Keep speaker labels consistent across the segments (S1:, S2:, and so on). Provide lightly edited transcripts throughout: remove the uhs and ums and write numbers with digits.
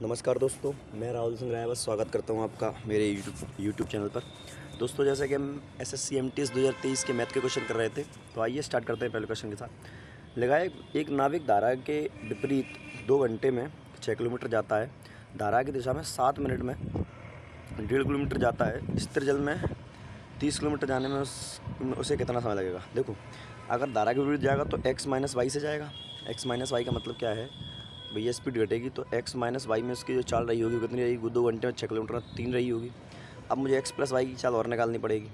S1: नमस्कार दोस्तों, मैं राहुल सिंह राय बस स्वागत करता हूं आपका मेरे यूट्यूब चैनल पर। दोस्तों, जैसे कि हम एसएससी एमटीएस 2023 के मैथ के क्वेश्चन कर रहे थे, तो आइए स्टार्ट करते हैं पहले क्वेश्चन के साथ। लगाए एक नाविक धारा के विपरीत 2 घंटे में 6 किलोमीटर जाता है। धारा की दिशा में 7 मिनट में 1.5 किलोमीटर जाता है। स्थिर जल में 30 किलोमीटर जाने में उसे कितना समय लगेगा। देखो, अगर धारा के विपरीत जाएगा तो एक्स माइनस वाई से जाएगा। एक्स माइनस वाई का मतलब क्या है भैया, स्पीड घटेगी तो एक्स माइनस वाई में उसकी जो चाल रही होगी कितनी रहेगी, 2 घंटे में 6 किलोमीटर 3 रही होगी। अब मुझे एक्स प्लस वाई की चाल और निकालनी पड़ेगी।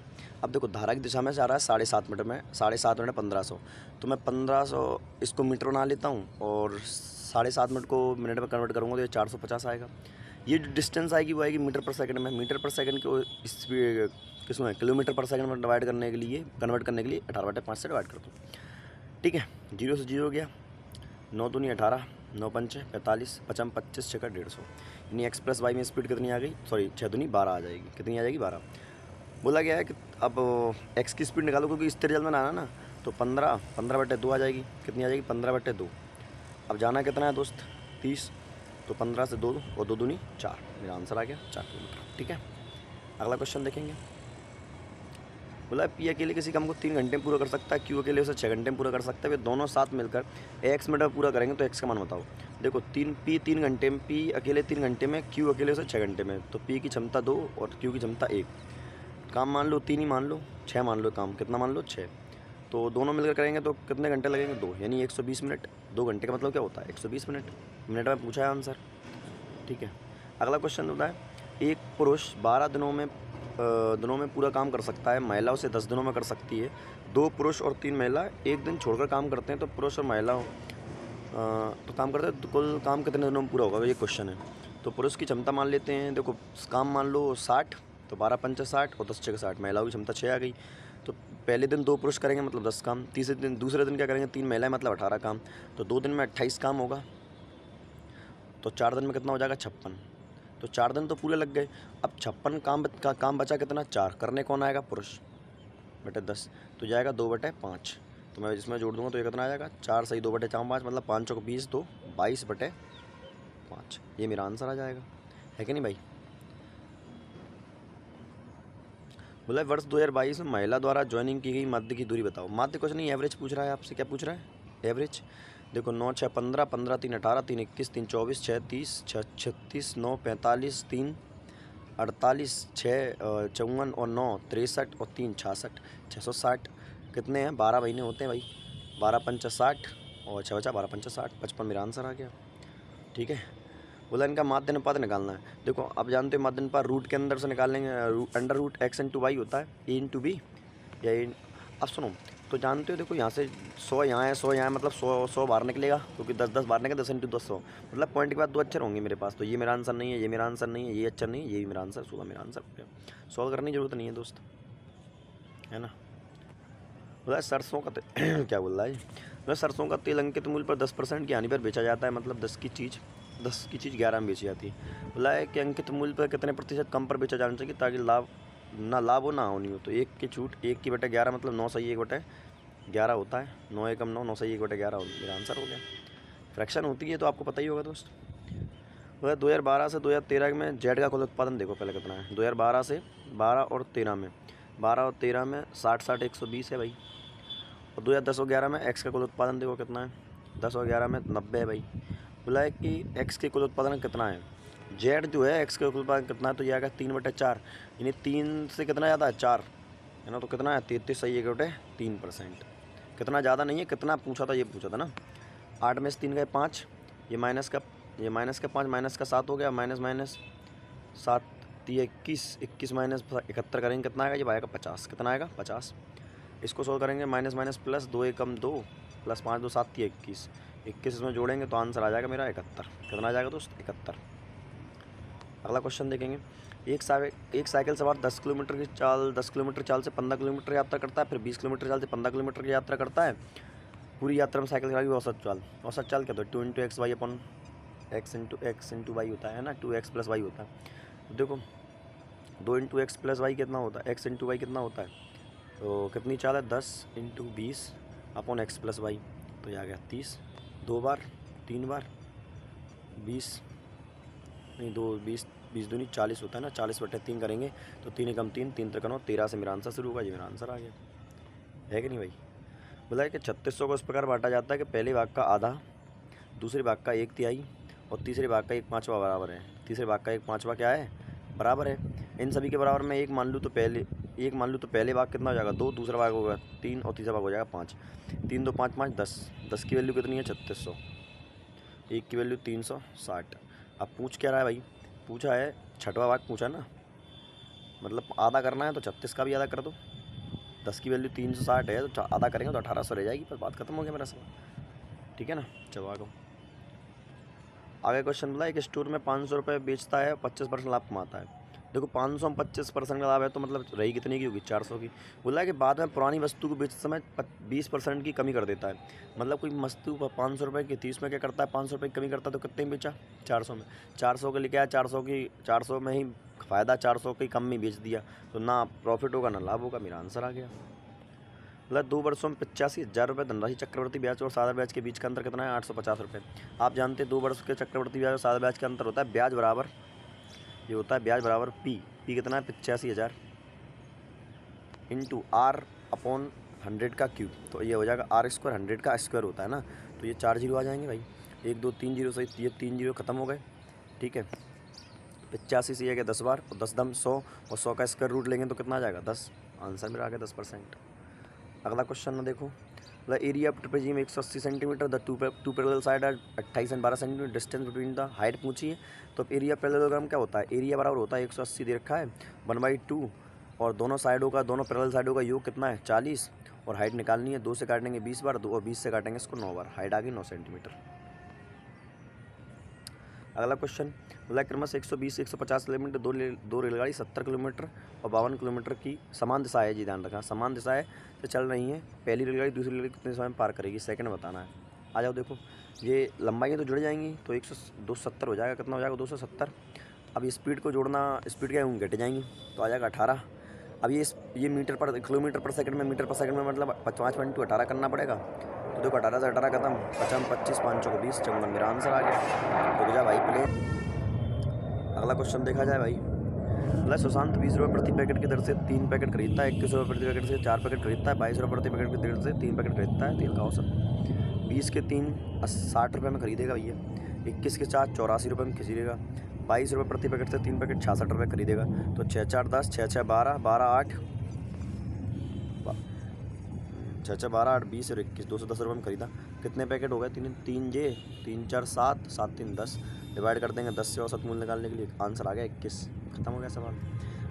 S1: अब देखो, धारा की दिशा में जा रहा है 7.5 मिनट में, 7.5 मिनट 1500, तो मैं 1500 इसको मीटर बना लेता हूँ और 7.5 मिनट को मिनट में कन्वर्ट करूँगा तो ये 450 आएगा। ये जो डिस्टेंस आएगी वो आएगी मीटर पर सेकंड में। मीटर पर सेकंड को स्पीड किसमें, किलोमीटर पर सेकंड में डिवाइड करने के लिए, कन्वर्ट करने के लिए 18/5 से डिवाइड करता हूँ। ठीक है, 0 से 0 हो गया, 9 दूनी 18, 9 पंचे 45, 55 25 6 150। यानी एक्स प्लस वाई में स्पीड कितनी आ गई, सॉरी 6 दूनी 12 आ जाएगी। कितनी आ जाएगी, 12। बोला गया है कि अब एक्स की स्पीड निकालो क्योंकि स्थिर जल में आना ना, तो 15/2 आ जाएगी। कितनी आ जाएगी, 15/2। अब जाना कितना है दोस्त, 30, तो 15 से 2 और 2 दूनी 4, मेरा आंसर आ गया 4 किलोमीटर। ठीक है, अगला क्वेश्चन देखेंगे। बोला पी अकेले किसी काम को 3 घंटे में पूरा कर सकता है, क्यू अकेले उसे 6 घंटे में पूरा कर सकता है। वे दोनों साथ मिलकर एक्स मिनट में पूरा करेंगे तो एक्स का मान बताओ। देखो, 3 घंटे में, पी अकेले 3 घंटे में, क्यू अकेले उसे 6 घंटे में, तो पी की क्षमता 2 और क्यू की क्षमता 1। काम मान लो 3 ही मान लो, 6 मान लो, काम कितना मान लो 6, तो दोनों मिलकर करेंगे तो कितने घंटे लगेंगे, 2, यानी 120 मिनट। 2 घंटे का मतलब क्या होता है, 120 मिनट। मिनट में पूछा है आंसर। ठीक है, अगला क्वेश्चन होता है, एक पुरुष 12 दिनों में पूरा काम कर सकता है, महिला उसे 10 दिनों में कर सकती है। 2 पुरुष और 3 महिला एक दिन छोड़कर काम करते हैं, तो पुरुष और महिला तो काम करते हैं तो कुल काम कितने दिनों में पूरा होगा, ये क्वेश्चन है। तो पुरुष की क्षमता मान लेते हैं। देखो, काम मान लो 60, तो 12 पंचे 60 और 10 छः 60, महिलाओं की क्षमता 6 आ गई। तो पहले दिन 2 पुरुष करेंगे मतलब 10 काम, दूसरे दिन क्या करेंगे, 3 महिलाएं मतलब 18 काम, तो 2 दिन में 28 काम होगा। तो 4 दिन में कितना हो जाएगा, 56। तो 4 दिन तो पूरे लग गए। अब 56 काम बचा कितना, 4, करने कौन आएगा, पुरुष, बटे 10, तो जाएगा 2/5। तो मैं इसमें जोड़ दूंगा तो ये कितना आ जाएगा, 4 सही 2/4 5, मतलब 5 चौक 20, तो 22/5, ये मेरा आंसर आ जाएगा। है कि नहीं भाई। बोला वर्ष 2022 में महिला द्वारा ज्वाइनिंग की गई माध्य की दूरी बताओ। माध्य कुछ नहीं, एवरेज पूछ रहा है आपसे। क्या पूछ रहा है, एवरेज। देखो, 9 6 15, 15 3 18, 3 21, 3 24, 6 30, 6 36, 9 45, 3 48, 6 54 और 9 63 और 3 66, 660। कितने हैं, 12 महीने होते हैं भाई। 12 पंचा 60 और 6 बचा 12 पंचा 60, 55 मेरा आंसर आ गया। ठीक है, बोला इनका माध्य अनुपात निकालना है। देखो, आप जानते हो माध्य अनुपात रूट के अंदर से निकाल लेंगे, under root x into y होता है, ए इंटू बी या ए। अब सुनो, तो जानते हो, देखो यहाँ से 100 यहाँ है, 100 यहाँ है, मतलब 100 बाहर निकलेगा, क्योंकि 10 बाहर निकलेगा, 10 इंटू 10 100, मतलब पॉइंट के बाद 2 अक्षर होंगे मेरे पास। तो ये मेरा आंसर नहीं है, ये मेरा आंसर नहीं है, ये अक्षर नहीं है, ये भी मेरा आंसर, सुबह मेरा आंसर। सॉल्व करने की जरूरत नहीं है दोस्त, है ना। बोला सरसों का क्या बोल रहा है, बोला सरसों का तेल अंकित मूल्य पर 10% की हानि पर बेचा जाता है, मतलब 10 की चीज़ 11 में बेची जाती है। बोला है कि अंकित मूल्य पर कितने प्रतिशत कम पर बेचा जाना चाहिए ताकि लाभ हो ना हानि हो। तो 1 की छूट, 1 की बटे 11, मतलब 9 सही 1/11 होता है। 9 एकम 9, 9 सही 1/11 मेरा आंसर हो गया। फ्रैक्शन होती है तो आपको पता ही होगा दोस्त। वह 2012 से 2013 में जेड का कुल उत्पादन देखो पहले कितना है। 2012 से 12 और 13 में, 12 और 13 में 60 120 है भाई। और 2010 और 11 में एक्स का कुल उत्पादन देखो कितना है, 10 और 11 में 90 है भाई। बोला है कि एक्स के कुल उत्पादन कितना है, जेड जो है एक्स के कुल उत्पादन कितना है, तो ये आएगा 3/4, यानी 3 से कितना ज़्यादा है, 4, है ना। तो कितना है, 33 सही 1/3%। कितना ज़्यादा नहीं है, कितना पूछा था, ये पूछा था ना। 8 में से 3 गए 5, ये माइनस का 5, माइनस का 7 हो गया, माइनस माइनस 7 ये 21 माइनस 71 करेंगे कितना आएगा, ये आएगा 50। कितना आएगा, 50। इसको सोल्व करेंगे, माइनस माइनस प्लस, 2 एकम 2 प्लस 5 2 7 21, 21 इसमें जोड़ेंगे तो आंसर आ जाएगा मेरा 71। कितना आ जाएगा दोस्त, 71। अगला क्वेश्चन देखेंगे। एक साइकिल सवार 10 किलोमीटर चाल से 15 किलोमीटर यात्रा करता है, फिर 20 किलोमीटर चाल से 15 किलोमीटर की यात्रा करता है। पूरी यात्रा में साइकिल चलाने की औसत चाल क्या, तो 2 इंटू एक्स वाई अपन एक्स इंटू वाई होता है ना, 2x प्लस वाई होता है। तो देखो, 2 इंटू एक्स प्लस वाई कितना होता है, एक्स इंटू वाई कितना होता है, तो कितनी चाल है, 10 into 20 upon x plus y, तो ये आ गया 30। 2 बार 3 बार 20 नहीं, 2 20 20 दूनी 40 होता है ना, 40/3 करेंगे तो 3 एकम 3, 3 त्रिक 9, 13 से मेरा आंसर शुरू होगा। जी मेरा आंसर आ गया, है कि नहीं भाई। बोला है कि 3600 को इस प्रकार बांटा जाता है कि पहले भाग का आधा, दूसरे भाग का 1/3 और तीसरे भाग का 1/5 बराबर है। तीसरे भाग का 1/5 क्या है, बराबर है। इन सभी के बराबर में एक मान लूँ तो पहले भाग कितना हो जाएगा 2, दूसरा भाग होगा 3 और तीसरा भाग हो जाएगा 5। 3 2 5 5 10, 10 की वैल्यू कितनी है 3600, 1 की वैल्यू 360। अब पूछ क्या रहा है भाई, पूछा है छठवां भाग पूछा ना, मतलब आधा करना है तो 36 का भी आधा कर दो। 10 की वैल्यू 360 है तो आधा करेंगे तो 1800 रह जाएगी, पर बात खत्म हो गया मेरा सवाल। ठीक है ना, चलो आगे क्वेश्चन बोला, एक स्टोर में 500 रुपये बेचता है, 25% लाभ कमाता है। देखो 500 में 25% का लाभ है तो मतलब रही कितनी की होगी, 400 की। बोला है कि बाद में पुरानी वस्तु को बेचते समय 20% की कमी कर देता है। मतलब कोई वस्तु 500 रुपये की 30 में क्या करता है, 500 रुपये की कमी करता है तो कितने में बेचा, 400 में। 400 के लिए क्या है, 400 में ही फ़ायदा, 400 की कम में बेच दिया तो ना प्रॉफिट होगा ना लाभ होगा। मेरा आंसर आ गया। मतलब 2 वर्षों में 85,000 रुपये धनराशि चक्रवर्ती ब्याज और सादा ब्याज के बीच का अंतर कितना है, 850 रुपये। आप जानते हैं 2 वर्ष के चक्रवर्ती ब्याज और सादा ब्याज का अंतर होता है ब्याज बराबर, ये होता है ब्याज बराबर पी कितना है 85,000 इंटू R/100 का क्यूब, तो ये हो जाएगा R² 100 का स्क्वायर होता है ना, तो ये 4 जीरो आ जाएंगे भाई, 1 2 3 जीरो सही, ये 3 जीरो खत्म हो गए। ठीक है, 85 से ये गया 10 बार और 10 दम 100 और 100 का स्क्वायर रूट लेंगे तो कितना आ जाएगा 10। आंसर मेरा आ गया 10%। अगला क्वेश्चन ना देखो, the area of trapezium 180 centimetre, the two parallel side are 28 and 12 centimetre, distance between the height पूछी है। तो एरिया पैरेललोग्राम क्या होता है, एरिया बराबर होता है 180 दे रखा है 1/2 और दोनों पैरेलल साइडों का योग कितना है 40 और हाइट निकालनी है, 2 से काटेंगे 20 बार, 2 और 20 से काटेंगे इसको 9 बार, हाइट आ गई 9 सेंटीमीटर। अगला क्वेश्चन बोला क्रमश से 120 से 150 किलोमीटर दो रेलगाड़ी 70 किलोमीटर और 52 किलोमीटर की समान दिशा है, जी ध्यान रखना समान दिशाएं से चल रही हैं। पहली रेलगाड़ी दूसरी रेलगाड़ी कितने समय में पार करेगी, सेकंड बताना है। आ जाओ देखो, ये लंबाई तो जुड़ जाएंगी तो 270 हो जाएगा, कितना हो जाएगा 270। अब स्पीड को जोड़ना, स्पीड क्या घट जाएंगी तो आ जाएगा 18। अब ये मीटर पर किलोमीटर पर सेकंड में, मीटर पर सेकंड में मतलब 5 करना पड़ेगा। तो देखो 18 से 18 खत्म, 55 25 5 को 20 54, मेरा आंसर आ गया। रुक जा भाई प्ले। अगला क्वेश्चन देखा जाए भाई, मतलब सुशांत 20 रुपये प्रति पैकेट की दर से 3 पैकेट खरीदता है, 21 रुपये प्रति पैकेट से 4 पैकेट खरीदता है, 22 रुपये प्रति पैकेट की दर से 3 पैकेट खरीदता है। तेल का औसत 20 के 3 60 रुपये में खरीदेगा भैया, 21 के 4 84 रुपये में खरीदेगा, 22 रुपये प्रति पैकेट से 3 पैकेट 66 रुपये खरीदेगा। तो 6 4 10 6 6 12 12 8 6 6 12 8 20 और 21 210 रुपये में खरीदा। कितने पैकेट हो गए, 3 जे 3 4 7 7 3 10, डिवाइड कर देंगे 10 से औसत मूल्य निकालने के लिए, आंसर आ गया 21। खत्म हो गया सवाल।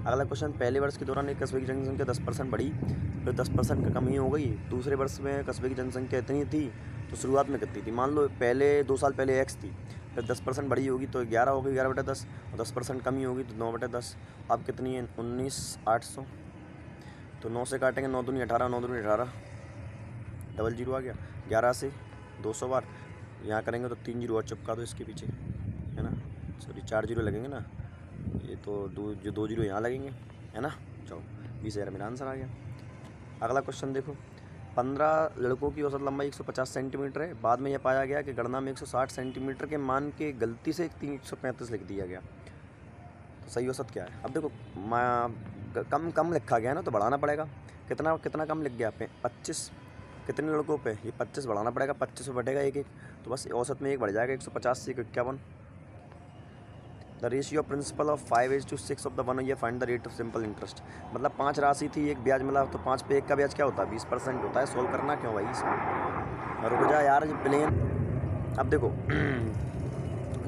S1: अगला क्वेश्चन, पहले वर्ष के दौरान एक कस्बे की जनसंख्या 10% बढ़ी, फिर 10% का कमी हो गई, दूसरे वर्ष में कस्बे की जनसंख्या इतनी थी तो शुरुआत में कितनी थी। मान लो पहले 2 साल पहले x थी, फिर 10% बढ़ी होगी तो 11 होगी, 11/10 और 10% कमी होगी तो 9/10। अब कितनी है 19,800, तो 9 से काटेंगे 9 दूनी 18 9 दूनी 18, डबल जीरो आ गया। 11 से 200 बार यहाँ करेंगे तो 3 जीरो और चिपका दो इसके पीछे, है ना, सॉरी 4 जीरो लगेंगे ना, ये तो 2 जीरो यहाँ लगेंगे, है ना। चलो 20,000 मेरा आंसर आ गया। अगला क्वेश्चन देखो, 15 लड़कों की औसत लंबाई 150 सेंटीमीटर है, बाद में यह पाया गया कि गणना में 160 सेंटीमीटर के मान के गलती से 135 लिख दिया गया, तो सही औसत क्या है। अब देखो कम लिखा गया ना तो बढ़ाना पड़ेगा, कितना कम लिख गया 25, कितने लड़कों पे, ये 25 बढ़ाना पड़ेगा, 25 पे बढ़ेगा एक तो बस औसत में एक बढ़ जाएगा, 150 से 51। The ratio principle of 5:6 of the 1 year, find the rate of simple interest. मतलब 5 राशि थी, एक ब्याज मिला तो 5 पे 1 का ब्याज क्या होता है 20% होता है। सोल्व करना क्यों भाई इसमें, रुक जा यार ये प्लेन। अब देखो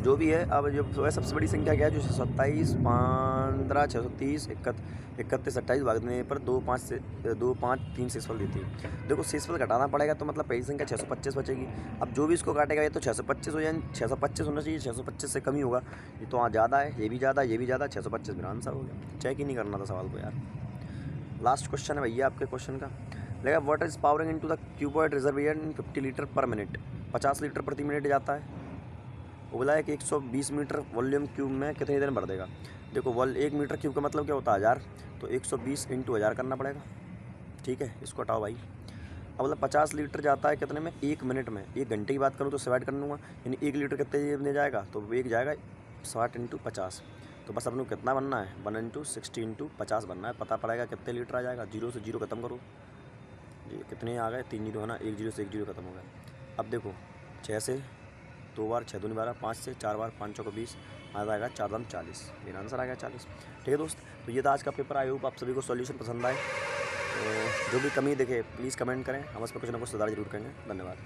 S1: जो भी है, अब जो है सबसे बड़ी संख्या क्या है, जो 27 15 630 31 28 भागने पर 2 5 से 2 5 3 शेषफल देती है। देखो शेषफल घटाना पड़ेगा तो मतलब पहली संख्या 625 बचेगी। अब जो भी इसको काटेगा ये तो 625 हो जाए, 625 होना चाहिए, 625 से कम ही होगा, ये तो ज़्यादा है, ये भी ज़्यादा 625 मेरा आंसर हो गया। चेक ही नहीं करना था सवाल को यार। लास्ट क्वेश्चन है भैया आपके क्वेश्चन का, लेगा water is powering into the cuboid reservoir in 50 litre पर मिनट, 50 लीटर प्रति मिनट जाता है। वो बोला है कि 120 मीटर वॉल्यूम क्यूब में कितनी देर में भर देगा। देखो 1 मीटर क्यूब का मतलब क्या होता है 1000, तो 120 इंटू 1000 करना पड़ेगा। ठीक है, इसको हटाओ भाई। अब मतलब 50 लीटर जाता है कितने में, 1 मिनट में। 1 घंटे की बात करूँ तो डिवाइड कर लूँगा, यानी 1 लीटर कितने देर में जाएगा, तो 1 जाएगा 60 इंटू 50। तो बस अपने को कितना बनना है, 1 इंटू 60 इंटू 50 बनना है। पता पड़ेगा कितने लीटर आ जाएगा। 0 से 0 खत्म करो, ये कितने आ गए, 3 जीरो है ना, 1 जीरो से 1 जीरो खत्म हो गया। अब देखो 6 से 2 बार 6 दूनी 12, 5 से 4 बार 5 चौको 20, आ जाएगा 4 दाम 40। मेरा आंसर आ गया 40। ठीक है दोस्त, तो ये था आज का पेपर। आई होप आप सभी को सॉल्यूशन पसंद आए। तो जो भी कमी देखे प्लीज़ कमेंट करें, हम उस पर कुछ ना कुछ सुधार जरूर करेंगे। धन्यवाद।